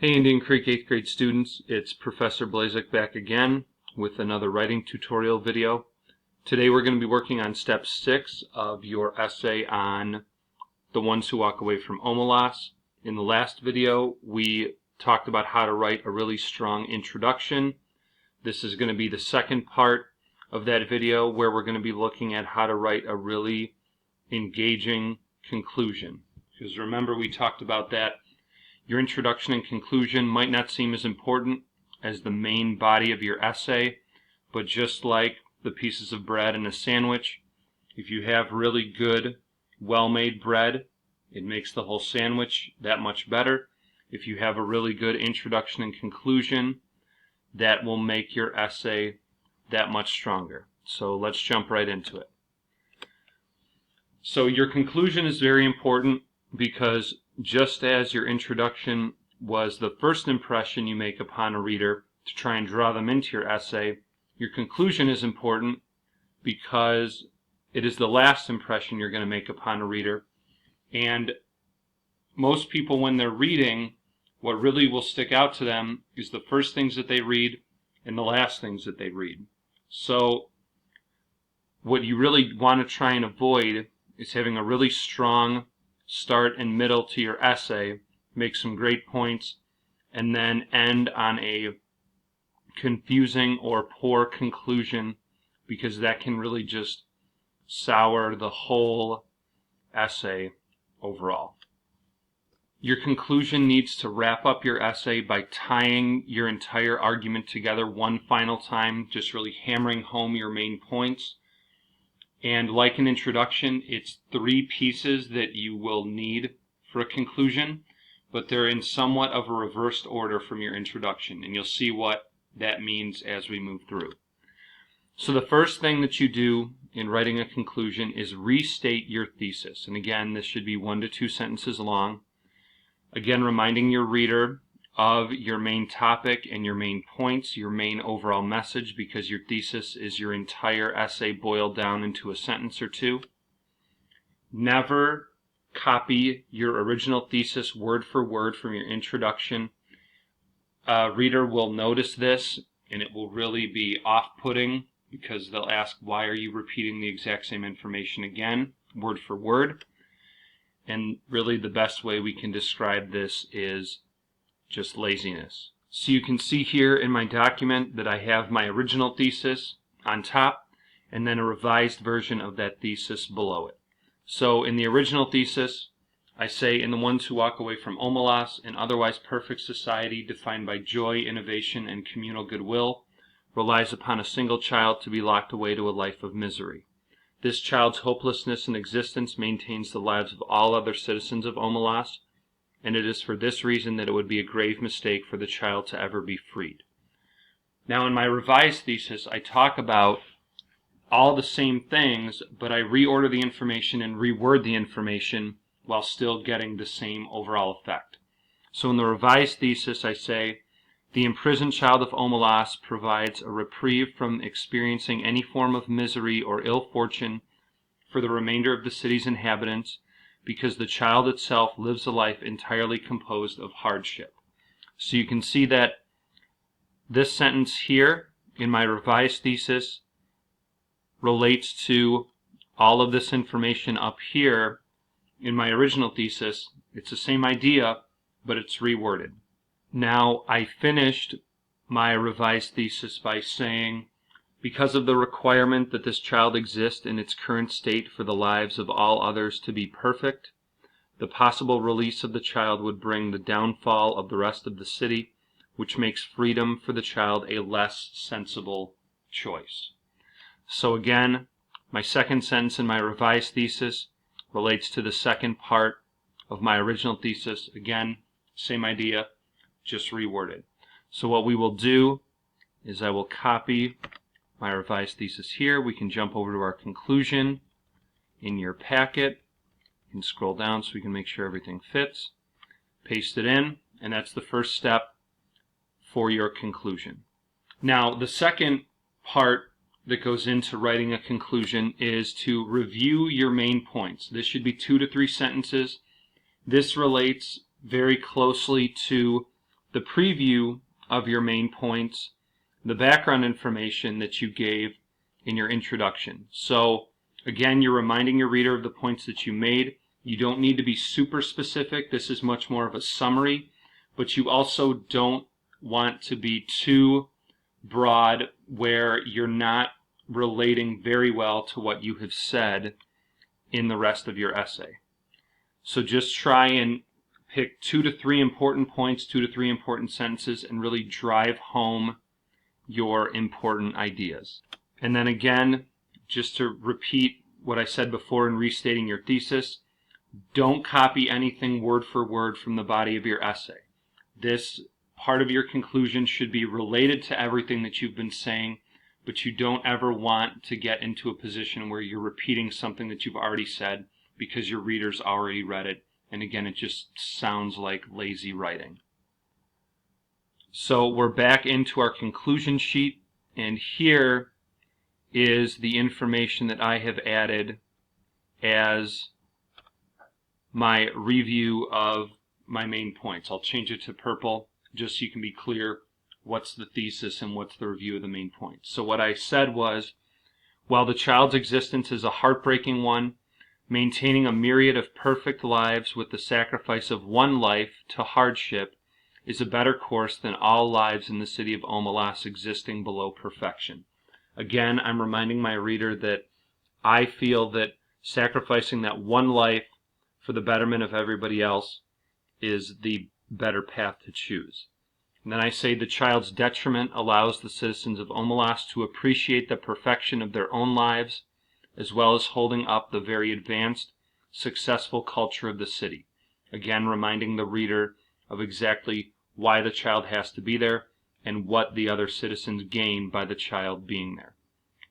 Hey Indian Creek 8th grade students, it's Professor Blazek back again with another writing tutorial video. Today we're going to be working on step 6 of your essay on The Ones Who Walk Away from Omelas. In the last video we talked about how to write a really strong introduction. This is going to be the second part of that video where we're going to be looking at how to write a really engaging conclusion. Because remember, we talked about that your introduction and conclusion might not seem as important as the main body of your essay, but just like the pieces of bread in a sandwich, if you have really good, well-made bread, it makes the whole sandwich that much better. If you have a really good introduction and conclusion, that will make your essay that much stronger. So let's jump right into it. So your conclusion is very important because just as your introduction was the first impression you make upon a reader to try and draw them into your essay, your conclusion is important because it is the last impression you're going to make upon a reader. And most people, when they're reading, what really will stick out to them is the first things that they read and the last things that they read. So what you really want to try and avoid is having a really strong start and middle to your essay, make some great points, and then end on a confusing or poor conclusion, because that can really just sour the whole essay overall. Your conclusion needs to wrap up your essay by tying your entire argument together one final time, just really hammering home your main points. And like an introduction, it's 3 pieces that you will need for a conclusion, but they're in somewhat of a reversed order from your introduction, and you'll see what that means as we move through. So the first thing that you do in writing a conclusion is restate your thesis. And again, this should be 1 to 2 sentences long. Again, reminding your reader of your main topic and your main points, your main overall message, because your thesis is your entire essay boiled down into a sentence or 2. Never copy your original thesis word for word from your introduction. A reader will notice this, and it will really be off-putting, because they'll ask, why are you repeating the exact same information again, word for word? And really the best way we can describe this is just laziness. So you can see here in my document that I have my original thesis on top and then a revised version of that thesis below it. So in the original thesis, I say, in The Ones Who Walk Away from Omelas, an otherwise perfect society defined by joy, innovation, and communal goodwill relies upon a single child to be locked away to a life of misery. This child's hopelessness in existence maintains the lives of all other citizens of Omelas, and it is for this reason that it would be a grave mistake for the child to ever be freed. Now in my revised thesis, I talk about all the same things, but I reorder the information and reword the information while still getting the same overall effect. So in the revised thesis, I say, the imprisoned child of Omelas provides a reprieve from experiencing any form of misery or ill fortune for the remainder of the city's inhabitants, because the child itself lives a life entirely composed of hardship. So you can see that this sentence here in my revised thesis relates to all of this information up here in my original thesis. It's the same idea, but it's reworded. Now, I finished my revised thesis by saying, because of the requirement that this child exist in its current state for the lives of all others to be perfect, the possible release of the child would bring the downfall of the rest of the city, which makes freedom for the child a less sensible choice. So again, my second sentence in my revised thesis relates to the second part of my original thesis. Again, same idea, just reworded. So what we will do is I will copy my revised thesis here. We can jump over to our conclusion in your packet. You can scroll down so we can make sure everything fits. Paste it in, and that's the first step for your conclusion. Now, the second part that goes into writing a conclusion is to review your main points. This should be 2 to 3 sentences. This relates very closely to the preview of your main points, the background information that you gave in your introduction. So again, you're reminding your reader of the points that you made. You don't need to be super specific. This is much more of a summary, but you also don't want to be too broad where you're not relating very well to what you have said in the rest of your essay. So just try and pick 2 to 3 important points, 2 to 3 important sentences, and really drive home your important ideas. And then again, just to repeat what I said before in restating your thesis, don't copy anything word for word from the body of your essay. This part of your conclusion should be related to everything that you've been saying, but you don't ever want to get into a position where you're repeating something that you've already said because your readers already read it. And again, it just sounds like lazy writing. So we're back into our conclusion sheet, and here is the information that I have added as my review of my main points. I'll change it to purple just so you can be clear what's the thesis and what's the review of the main points. So what I said was, while the child's existence is a heartbreaking one, maintaining a myriad of perfect lives with the sacrifice of one life to hardship is a better course than all lives in the city of Omelas existing below perfection. Again, I'm reminding my reader that I feel that sacrificing that one life for the betterment of everybody else is the better path to choose. And then I say the child's detriment allows the citizens of Omelas to appreciate the perfection of their own lives, as well as holding up the very advanced, successful culture of the city. Again, reminding the reader of exactly why the child has to be there and what the other citizens gain by the child being there.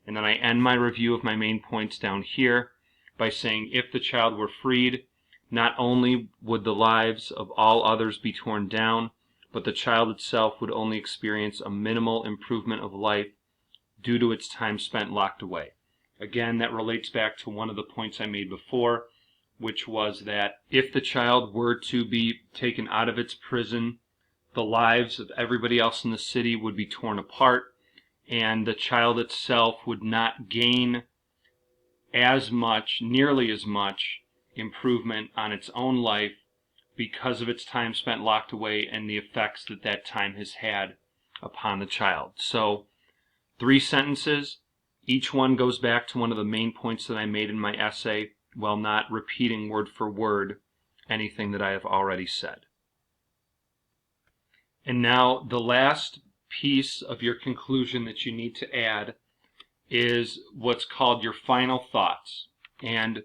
And then I end my review of my main points down here by saying, if the child were freed, not only would the lives of all others be torn down, but the child itself would only experience a minimal improvement of life due to its time spent locked away. Again, that relates back to one of the points I made before, which was that if the child were to be taken out of its prison, the lives of everybody else in the city would be torn apart, and the child itself would not gain as much, nearly as much, improvement on its own life because of its time spent locked away and the effects that that time has had upon the child. So, 3 sentences. Each one goes back to one of the main points that I made in my essay, while not repeating word for word anything that I have already said. And now the last piece of your conclusion that you need to add is what's called your final thoughts. And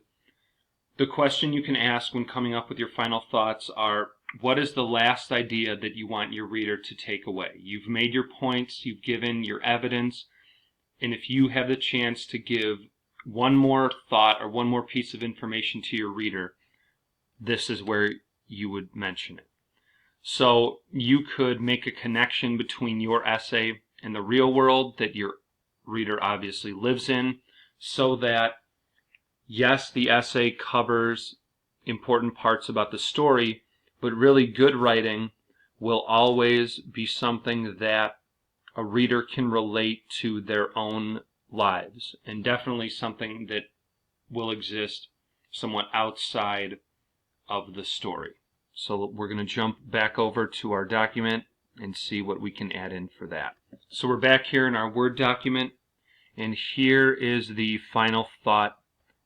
the question you can ask when coming up with your final thoughts are, what is the last idea that you want your reader to take away? You've made your points, you've given your evidence, and if you have the chance to give one more thought or one more piece of information to your reader, this is where you would mention it. So you could make a connection between your essay and the real world that your reader obviously lives in, so that, yes, the essay covers important parts about the story, but really good writing will always be something that a reader can relate to their own lives, and definitely something that will exist somewhat outside of the story. So we're going to jump back over to our document and see what we can add in for that. So we're back here in our Word document, and here is the final thought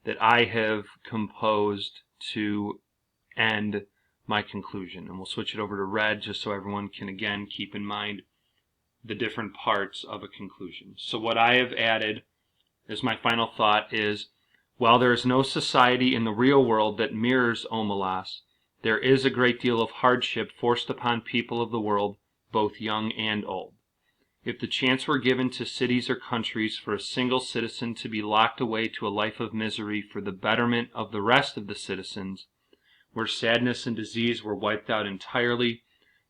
that I have composed to end my conclusion. And we'll switch it over to red just so everyone can again keep in mind the different parts of a conclusion. So what I have added as my final thought is, while there is no society in the real world that mirrors Omelas, there is a great deal of hardship forced upon people of the world, both young and old. If the chance were given to cities or countries for a single citizen to be locked away to a life of misery for the betterment of the rest of the citizens, where sadness and disease were wiped out entirely,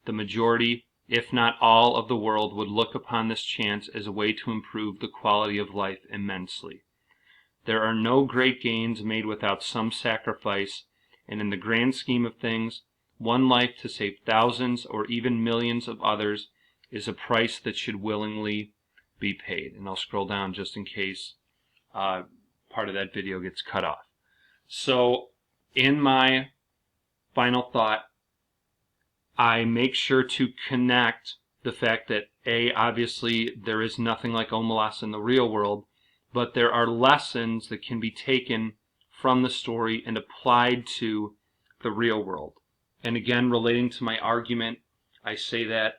the majority, if not all, of the world would look upon this chance as a way to improve the quality of life immensely. There are no great gains made without some sacrifice, and in the grand scheme of things, one life to save thousands or even millions of others is a price that should willingly be paid. And I'll scroll down just in case part of that video gets cut off. So in my final thought, I make sure to connect the fact that obviously there is nothing like Omelas in the real world, but there are lessons that can be taken from the story and applied to the real world. And again, relating to my argument, I say that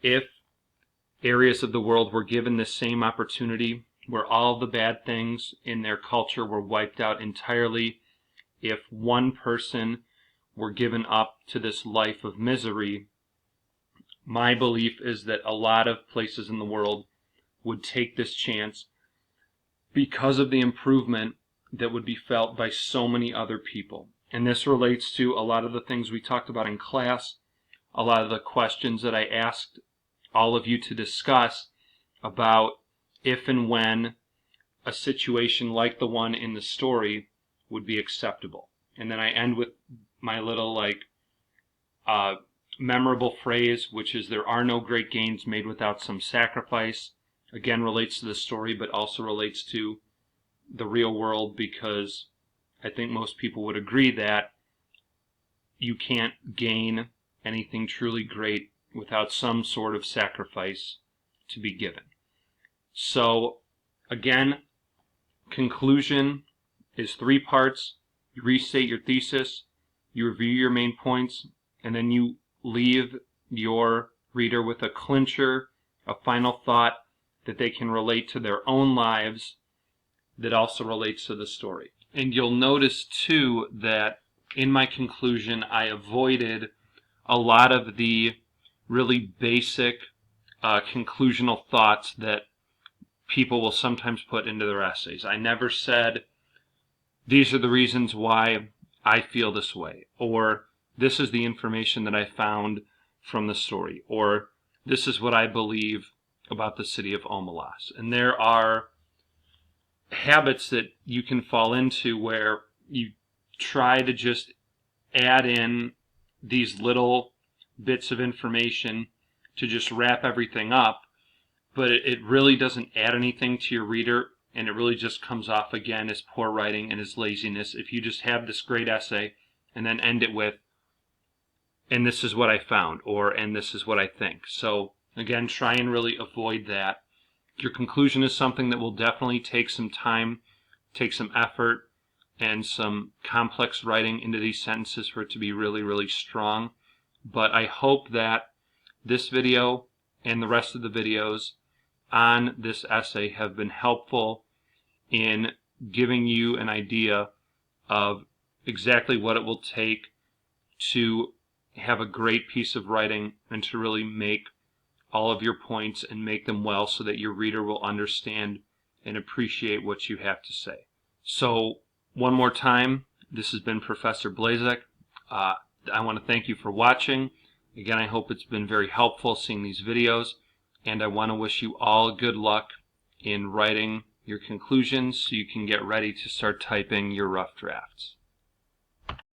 if areas of the world were given the same opportunity, where all the bad things in their culture were wiped out entirely, if one person were given up to this life of misery, my belief is that a lot of places in the world would take this chance because of the improvement that would be felt by so many other people. And this relates to a lot of the things we talked about in class, a lot of the questions that I asked all of you to discuss about if and when a situation like the one in the story would be acceptable. And then I end with my little memorable phrase, which is, there are no great gains made without some sacrifice. Again, relates to the story, but also relates to the real world, because I think most people would agree that you can't gain anything truly great without some sort of sacrifice to be given. So again, conclusion is 3 parts. You restate your thesis, you review your main points, and then you leave your reader with a clincher, a final thought that they can relate to their own lives that also relates to the story. And you'll notice too that in my conclusion I avoided a lot of the really basic conclusional thoughts that people will sometimes put into their essays. I never said, these are the reasons why I feel this way, or this is the information that I found from the story, or this is what I believe about the city of Omelas. And there are habits that you can fall into where you try to just add in these little bits of information to just wrap everything up, but it really doesn't add anything to your reader, and it really just comes off again as poor writing and as laziness if you just have this great essay and then end it with, and this is what I found, or and this is what I think. So again, try and really avoid that. Your conclusion is something that will definitely take some time, take some effort, and some complex writing into these sentences for it to be really, really strong. But I hope that this video and the rest of the videos on this essay have been helpful in giving you an idea of exactly what it will take to have a great piece of writing and to really make all of your points and make them well so that your reader will understand and appreciate what you have to say. So one more time, this has been Professor Blazek. I want to thank you for watching. Again, I hope it's been very helpful seeing these videos, and I want to wish you all good luck in writing your conclusions so you can get ready to start typing your rough drafts.